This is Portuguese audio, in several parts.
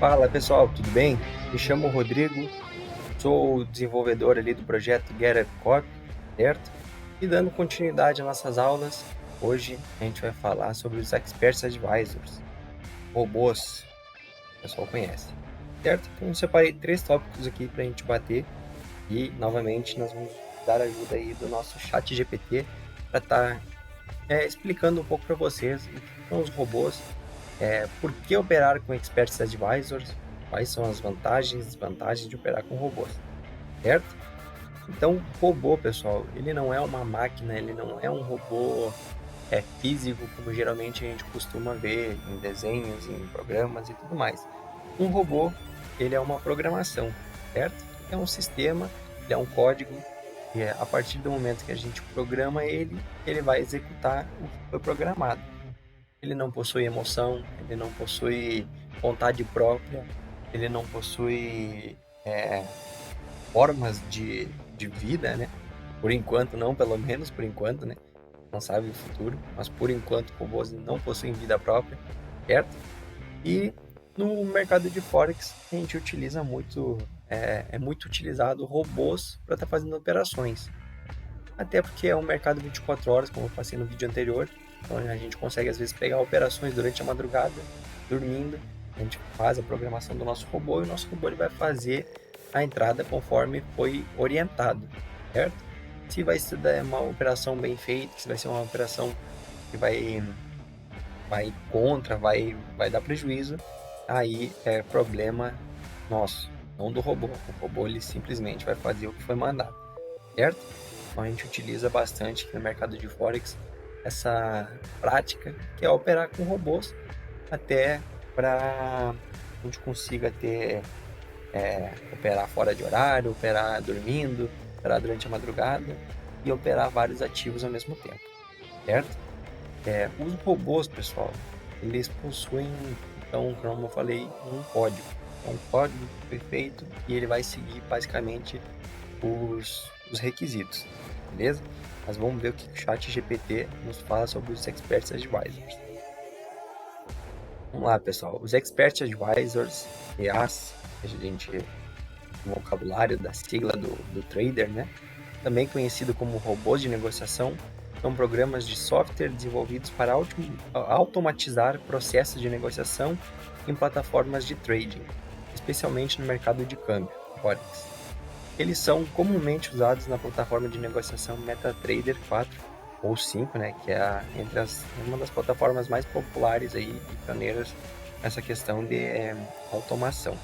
Fala pessoal, tudo bem? Me chamo Rodrigo, sou o desenvolvedor ali do projeto GetUp Corp, certo? E dando continuidade às nossas aulas, hoje a gente vai falar sobre os Expert Advisors, robôs, o pessoal conhece, certo? Então eu separei 3 tópicos aqui para a gente bater e novamente nós vamos dar ajuda aí do nosso chat GPT para estar explicando um pouco para vocês o que são os robôs, por que operar com Experts Advisors, quais são as vantagens e desvantagens de operar com robôs, certo? Então, robô, pessoal, ele não é uma máquina, ele não é um robô físico, como geralmente a gente costuma ver em desenhos, em programas e tudo mais. Um robô, ele é uma programação, certo? É um sistema, ele é um código, e a partir do momento que a gente programa ele vai executar o que foi programado. Ele não possui emoção, ele não possui vontade própria, ele não possui formas de vida, né? Por enquanto não, pelo menos por enquanto, né? Não sabe o futuro, mas por enquanto robôs não possuem vida própria, certo? E no mercado de Forex a gente utiliza muito, é muito utilizado robôs para estar fazendo operações. Até porque é um mercado 24 horas, como eu passei no vídeo anterior, então a gente consegue às vezes pegar operações durante a madrugada, dormindo, a gente faz a programação do nosso robô e o nosso robô ele vai fazer a entrada conforme foi orientado, certo? Se vai ser uma operação bem feita, se vai ser uma operação que vai contra, vai dar prejuízo, aí é problema nosso, não do robô. O robô ele simplesmente vai fazer o que foi mandado, certo? Então a gente utiliza bastante aqui no mercado de Forex essa prática que é operar com robôs até para a gente consiga operar fora de horário, operar dormindo, operar durante a madrugada e operar vários ativos ao mesmo tempo, certo? Os robôs, pessoal, eles possuem, então, como eu falei, um código. É um código perfeito e ele vai seguir basicamente os requisitos, beleza? Mas vamos ver o que o chat GPT nos fala sobre os Expert Advisors. Vamos lá, pessoal. Os Expert Advisors, EAs, a gente, o vocabulário da sigla do trader, né? Também conhecido como robôs de negociação, são programas de software desenvolvidos para automatizar processos de negociação em plataformas de trading, especialmente no mercado de câmbio, Forex. Eles são comumente usados na plataforma de negociação MetaTrader 4 ou 5, né, que é uma das plataformas mais populares aí e pioneiras nessa questão de automação.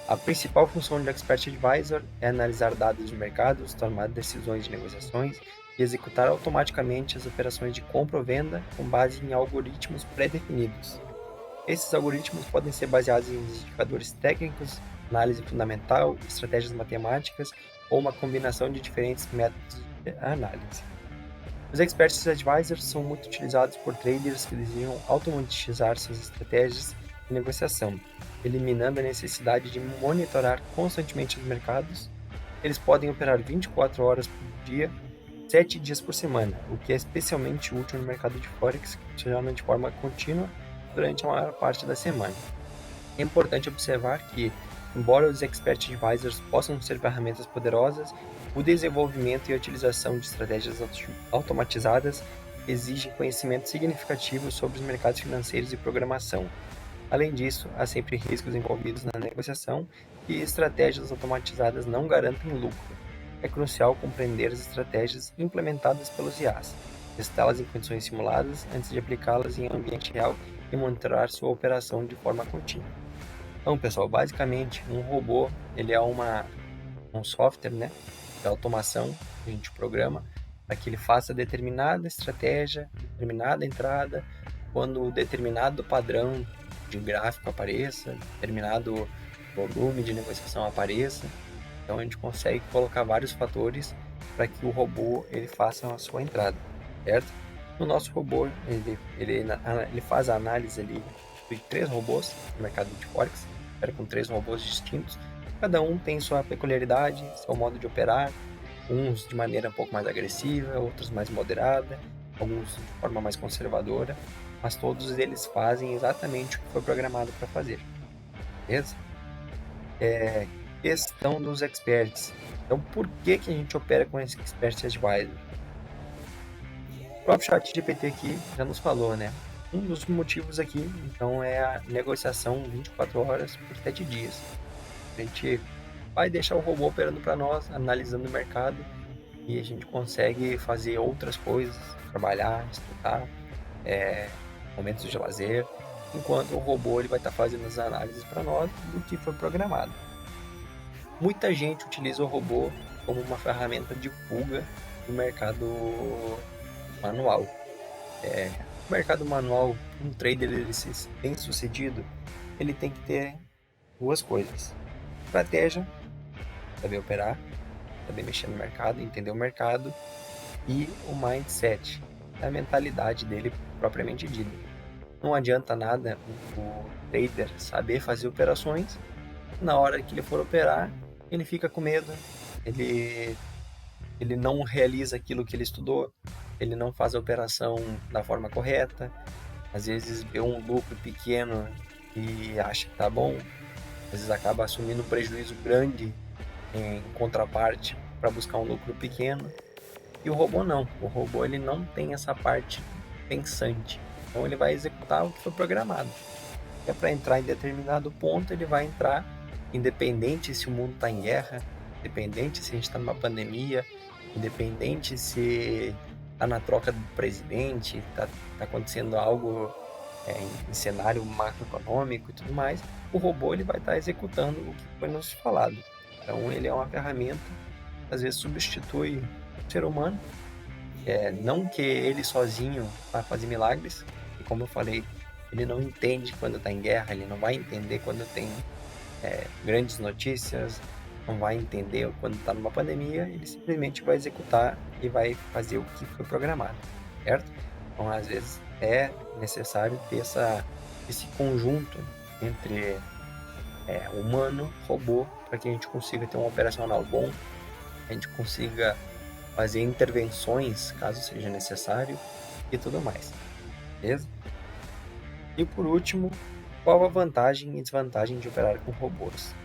A principal função do Expert Advisor é analisar dados de mercados, tomar decisões de negociações e executar automaticamente as operações de compra ou venda com base em algoritmos pré-definidos. Esses algoritmos podem ser baseados em indicadores técnicos, análise fundamental, estratégias matemáticas ou uma combinação de diferentes métodos de análise. Os Expert Advisors são muito utilizados por traders que desejam automatizar suas estratégias de negociação, eliminando a necessidade de monitorar constantemente os mercados. Eles podem operar 24 horas por dia, 7 dias por semana, o que é especialmente útil no mercado de Forex, que funciona de forma contínua durante a maior parte da semana. É importante observar que, embora os Expert Advisors possam ser ferramentas poderosas, o desenvolvimento e a utilização de estratégias automatizadas exigem conhecimento significativo sobre os mercados financeiros e programação. Além disso, há sempre riscos envolvidos na negociação e estratégias automatizadas não garantem lucro. É crucial compreender as estratégias implementadas pelos IAs, testá-las em condições simuladas antes de aplicá-las em ambiente real e monitorar sua operação de forma contínua. Então, pessoal, basicamente, um robô, ele é um software, né, de automação que a gente programa para que ele faça determinada estratégia, determinada entrada, quando determinado padrão de gráfico apareça, determinado volume de negociação apareça. Então, a gente consegue colocar vários fatores para que o robô ele faça a sua entrada, certo? No nosso robô, ele faz a análise ali de 3 robôs no mercado de Forex, com 3 robôs distintos. Cada um tem sua peculiaridade, seu modo de operar, uns de maneira um pouco mais agressiva, outros mais moderada, alguns de forma mais conservadora, mas todos eles fazem exatamente o que foi programado para fazer. beleza? É, questão dos experts. Então, por que que a gente opera com esse Expert Advisor? O próprio chat GPT aqui já nos falou, né? Um dos motivos aqui, então, é a negociação 24 horas por 7 dias. A gente vai deixar o robô operando para nós, analisando o mercado, e a gente consegue fazer outras coisas, trabalhar, estudar, momentos de lazer, enquanto o robô ele vai estar fazendo as análises para nós do que foi programado. Muita gente utiliza o robô como uma ferramenta de fuga do mercado manual. O mercado manual, um trader ele se bem sucedido, ele tem que ter duas coisas: estratégia, saber operar, saber mexer no mercado, entender o mercado, e o mindset, a mentalidade dele propriamente dita. Não adianta nada o trader saber fazer operações, na hora que ele for operar, ele fica com medo, ele, ele não realiza aquilo que ele estudou, ele não faz a operação da forma correta, às vezes vê um lucro pequeno e acha que tá bom, às vezes acaba assumindo um prejuízo grande em contraparte para buscar um lucro pequeno. E o robô não. O robô ele não tem essa parte pensante. Então ele vai executar o que foi programado. É para entrar em determinado ponto, ele vai entrar, independente se o mundo está em guerra, independente se a gente está numa pandemia, independente se está na troca do presidente, está acontecendo algo em cenário macroeconômico e tudo mais, o robô ele vai estar executando o que foi nos falado. Então ele é uma ferramenta, às vezes substitui o ser humano, não que ele sozinho vai fazer milagres, e como eu falei, ele não entende quando está em guerra, ele não vai entender quando tem grandes notícias, não vai entender quando está numa pandemia, ele simplesmente vai executar e vai fazer o que foi programado, certo? Então, às vezes, é necessário ter esse conjunto entre humano, robô, para que a gente consiga ter um operacional bom, a gente consiga fazer intervenções, caso seja necessário, e tudo mais, beleza? E por último, qual a vantagem e desvantagem de operar com robôs?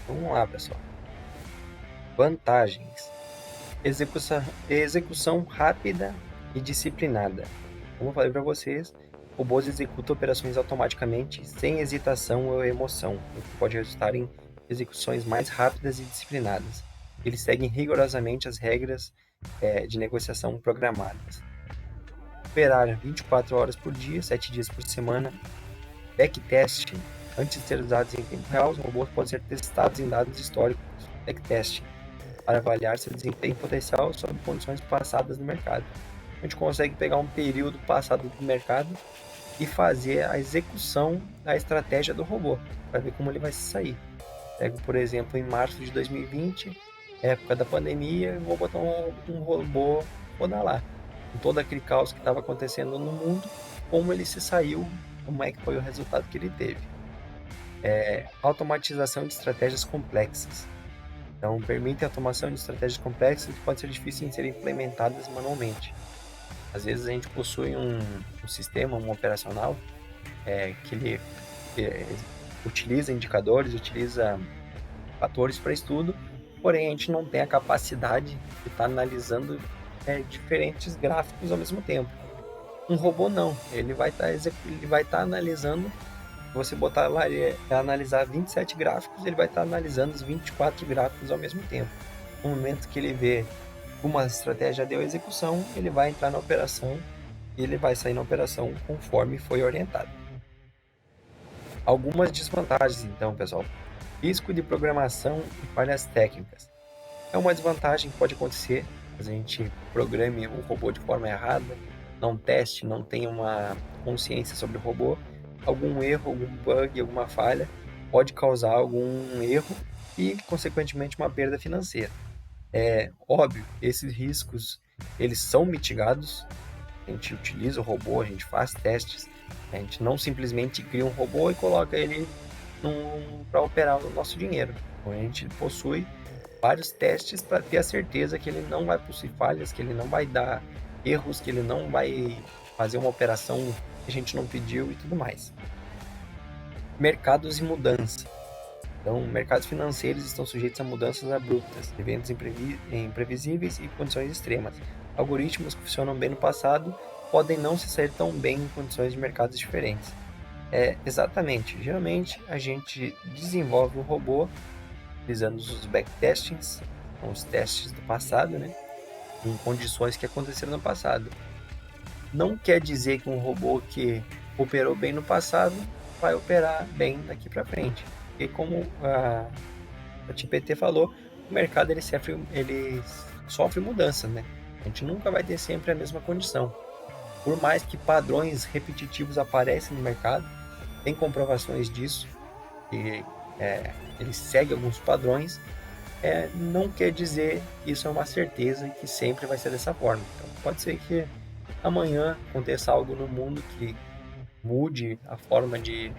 Vamos lá, pessoal. Vantagens: execução rápida e disciplinada. Como eu falei para vocês, robôs executam operações automaticamente, sem hesitação ou emoção, o que pode resultar em execuções mais rápidas e disciplinadas. Eles seguem rigorosamente as regras de negociação programadas. Operar 24 horas por dia, 7 dias por semana. Backtest. Antes de ser usados em tempo real, os robôs podem ser testados em dados históricos. Backtest, para avaliar seu desempenho potencial sob condições passadas no mercado. A gente consegue pegar um período passado do mercado e fazer a execução da estratégia do robô, para ver como ele vai se sair. Pego, por exemplo, em março de 2020, época da pandemia, eu vou botar um robô rodar lá, com todo aquele caos que estava acontecendo no mundo, como ele se saiu, como é que foi o resultado que ele teve. Automatização de estratégias complexas. Então, permite a automação de estratégias complexas que podem ser difíceis de serem implementadas manualmente. Às vezes a gente possui um sistema, um operacional, que ele utiliza indicadores, utiliza fatores para estudo, porém a gente não tem a capacidade de estar analisando diferentes gráficos ao mesmo tempo. Um robô não, ele vai estar analisando, se você botar lá e analisar 27 gráficos, ele vai estar analisando os 24 gráficos ao mesmo tempo. No momento que ele vê uma estratégia deu execução, ele vai entrar na operação e ele vai sair na operação conforme foi orientado. Algumas desvantagens, então, pessoal. Risco de programação e falhas técnicas. É uma desvantagem que pode acontecer caso a gente programe o robô de forma errada, não teste, não tenha uma consciência sobre o robô. Algum erro, algum bug, alguma falha pode causar algum erro e, consequentemente, uma perda financeira. É óbvio, esses riscos eles são mitigados. A gente utiliza o robô, a gente faz testes, a gente não simplesmente cria um robô e coloca ele para operar o nosso dinheiro. Então, a gente possui vários testes para ter a certeza que ele não vai possuir falhas, que ele não vai dar erros, que ele não vai fazer uma operação que a gente não pediu e tudo mais. Mercados e mudança. Então, mercados financeiros estão sujeitos a mudanças abruptas, eventos imprevisíveis e condições extremas. Algoritmos que funcionam bem no passado podem não se sair tão bem em condições de mercados diferentes. Exatamente. Geralmente, a gente desenvolve um robô utilizando os backtestings, são os testes do passado, né? Em condições que aconteceram no passado. Não quer dizer que um robô que operou bem no passado vai operar bem daqui para frente. E como a TPT falou, o mercado ele sofre mudanças, né? A gente nunca vai ter sempre a mesma condição. Por mais que padrões repetitivos aparecem no mercado, tem comprovações disso, que ele segue alguns padrões, não quer dizer que isso é uma certeza e que sempre vai ser dessa forma. Então, pode ser que amanhã aconteça algo no mundo que mude a forma de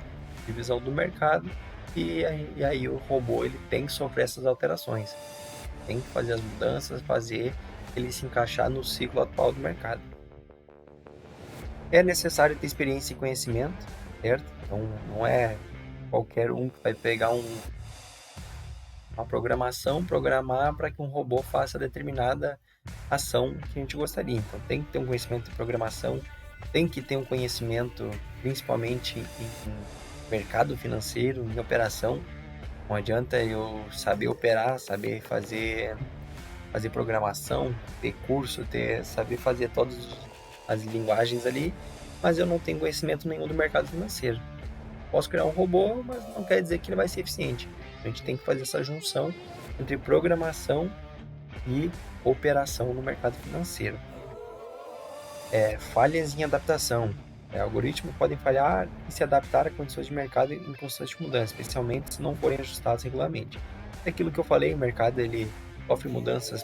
visão do mercado e aí o robô ele tem que sofrer essas alterações, tem que fazer as mudanças, fazer ele se encaixar no ciclo atual do mercado. É necessário ter experiência e conhecimento, certo? Então não é qualquer um que vai pegar uma programação, programar para que um robô faça determinada ação que a gente gostaria. Então tem que ter um conhecimento de programação, tem que ter um conhecimento principalmente em mercado financeiro, em operação. Não adianta eu saber operar, saber fazer programação, ter curso, saber fazer todas as linguagens ali, mas eu não tenho conhecimento nenhum do mercado financeiro. Posso criar um robô, mas não quer dizer que ele vai ser eficiente. A gente tem que fazer essa junção entre programação e operação no mercado financeiro. Falhas em adaptação. Algoritmos podem falhar e se adaptar a condições de mercado em constante mudança, especialmente se não forem ajustados regularmente. É aquilo que eu falei, o mercado ele sofre mudanças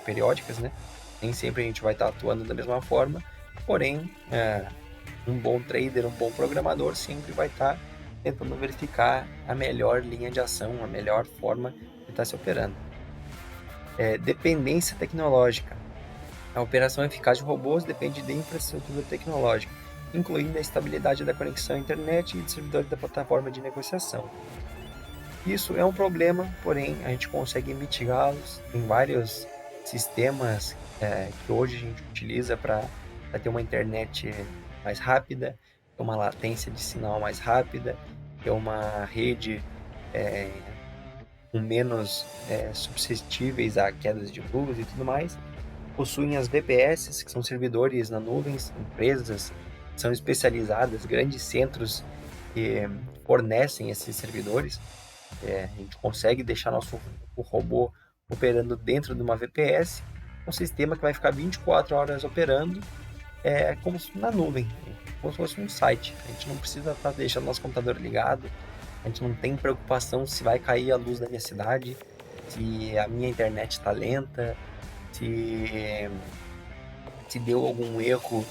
periódicas, né? Nem sempre a gente vai estar atuando da mesma forma, porém, um bom trader, um bom programador sempre vai estar tentando verificar a melhor linha de ação, a melhor forma de estar se operando. Dependência tecnológica. A operação eficaz de robôs depende de infraestrutura tecnológica, incluindo a estabilidade da conexão à internet e de servidores da plataforma de negociação. Isso é um problema, porém a gente consegue mitigá-los. Tem vários sistemas que hoje a gente utiliza para ter uma internet mais rápida, ter uma latência de sinal mais rápida, ter uma rede com menos suscetíveis a quedas de luz e tudo mais. Possuem as VPS, que são servidores na nuvem, empresas que são especializadas, grandes centros que fornecem esses servidores. A gente consegue deixar o robô operando dentro de uma VPS, um sistema que vai ficar 24 horas operando, como na nuvem, como se fosse um site. A gente não precisa estar deixando nosso computador ligado, a gente não tem preocupação se vai cair a luz da minha cidade, se a minha internet está lenta, se deu algum erro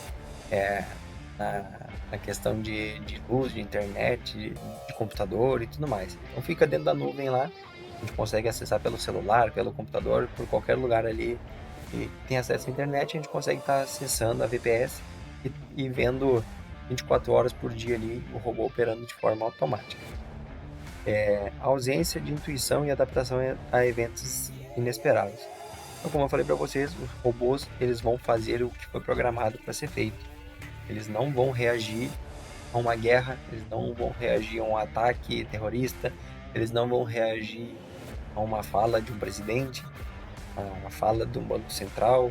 na questão de luz, de internet, de computador e tudo mais. Então fica dentro da nuvem lá, a gente consegue acessar pelo celular, pelo computador, por qualquer lugar ali que tem acesso à internet, a gente consegue estar acessando a VPS e vendo 24 horas por dia ali o robô operando de forma automática. A ausência de intuição e adaptação a eventos inesperados. Então, como eu falei para vocês, os robôs eles vão fazer o que foi programado para ser feito. Eles não vão reagir a uma guerra, eles não vão reagir a um ataque terrorista, eles não vão reagir a uma fala de um presidente, a uma fala de um banco central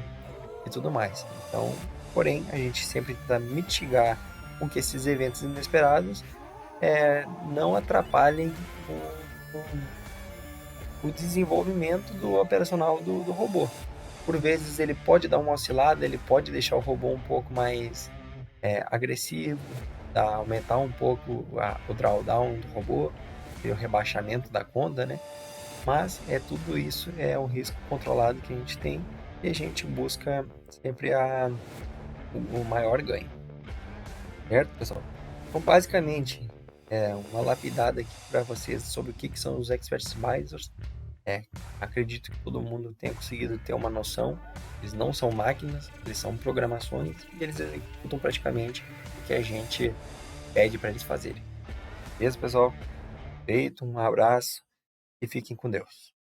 e tudo mais. Então, porém, a gente sempre tenta mitigar com que esses eventos inesperados não atrapalhem o desenvolvimento do operacional do robô. Por vezes ele pode dar uma oscilada, ele pode deixar o robô um pouco mais agressivo, aumentar um pouco o drawdown do robô, o rebaixamento da conta, né? Mas tudo isso é um risco controlado que a gente tem e a gente busca sempre o maior ganho. Certo, pessoal? Então, basicamente, uma lapidada aqui para vocês sobre o que são os Expert Advisors. Acredito que todo mundo tenha conseguido ter uma noção. Eles não são máquinas, eles são programações e eles executam praticamente o que a gente pede para eles fazerem. Beleza, pessoal? Feito, um abraço e fiquem com Deus.